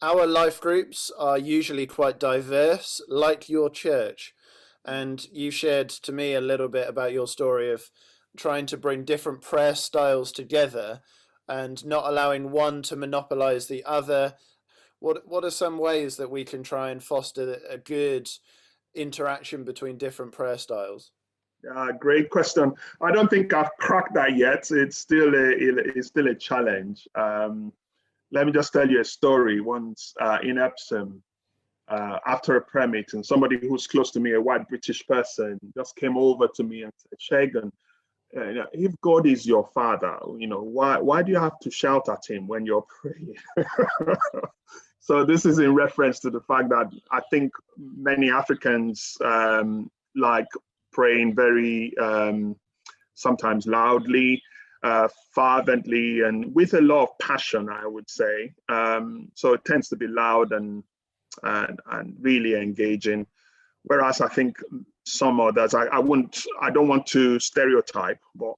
our life groups are usually quite diverse, like your church. And you shared to me a little bit about your story of trying to bring different prayer styles together and not allowing one to monopolize the other. What are some ways that we can try and foster a good interaction between different prayer styles? Great question. I don't think I've cracked that yet. It's still a challenge. Let me just tell you a story. Once in Epsom, after a prayer meeting, somebody who's close to me, a white British person, just came over to me and said, Shagan, if God is your father, why do you have to shout at him when you're praying? So this is in reference to the fact that I think many Africans like praying very sometimes loudly, fervently, and with a lot of passion, I would say. So it tends to be loud and really engaging. Whereas I think some others, I don't want to stereotype, but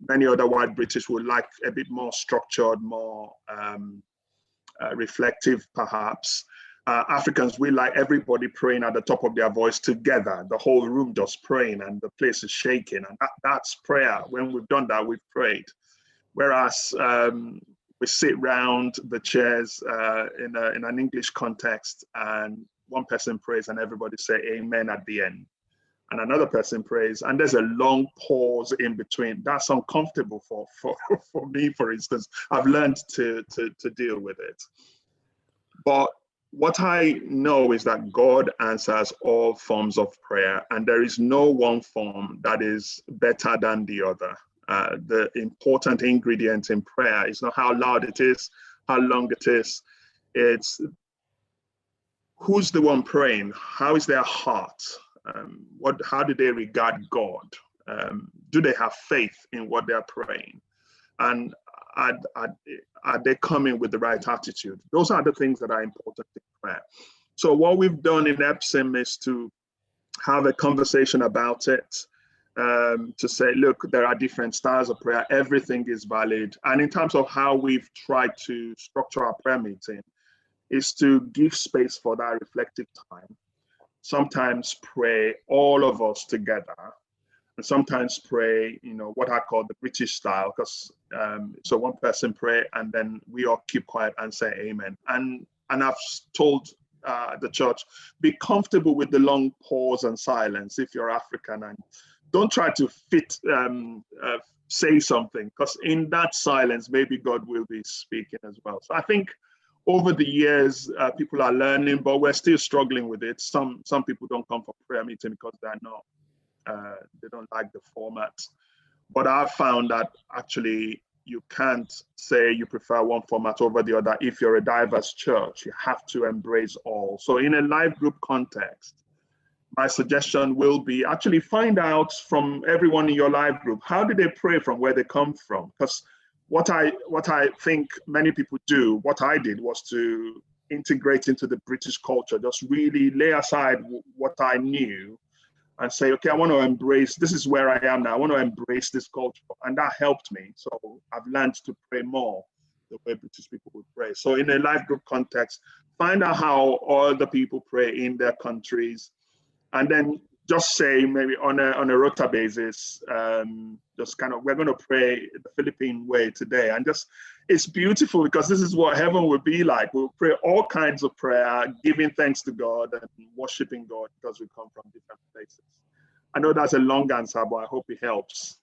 many other white British would like a bit more structured, more reflective, perhaps. Africans, we like everybody praying at the top of their voice together, the whole room just praying and the place is shaking. And that's prayer. When we've done that, we've prayed. Whereas we sit round the chairs in an English context, and one person prays and everybody say amen at the end. And another person prays, and there's a long pause in between. That's uncomfortable for me, for instance. I've learned to deal with it. But what I know is that God answers all forms of prayer, and there is no one form that is better than the other. The important ingredient in prayer is not how loud it is, how long it is. It's who's the one praying? How is their heart? How do they regard God? Do they have faith in what they're praying? And are they coming with the right attitude? Those are the things that are important in prayer. So what we've done in Epsom is to have a conversation about it, to say, look, there are different styles of prayer. Everything is valid. And in terms of how we've tried to structure our prayer meeting, is to give space for that reflective time. Sometimes pray all of us together, and sometimes pray, what I call the British style, because so one person pray and then we all keep quiet and say amen. And I've told the church, be comfortable with the long pause and silence if you're African, and don't try to say something, because in that silence, maybe God will be speaking as well. So I think over the years, people are learning, but we're still struggling with it. Some people don't come for prayer meeting because they don't like the format. But I've found that actually you can't say you prefer one format over the other if you're a diverse church. You have to embrace all. So in a life group context, my suggestion will be actually find out from everyone in your life group, how do they pray from where they come from? Because what I think many people do, what I did was to integrate into the British culture, just really lay aside what I knew and say, okay, I want to embrace, this is where I am now, I want to embrace this culture. And that helped me. So I've learned to pray more the way British people would pray. So in a life group context, find out how other people pray in their countries, and then just say maybe on a rota basis, just kind of, we're going to pray the Philippine way today. And just, it's beautiful because this is what heaven will be like. We'll pray all kinds of prayer, giving thanks to God and worshiping God because we come from different places. I know that's a long answer, but I hope it helps.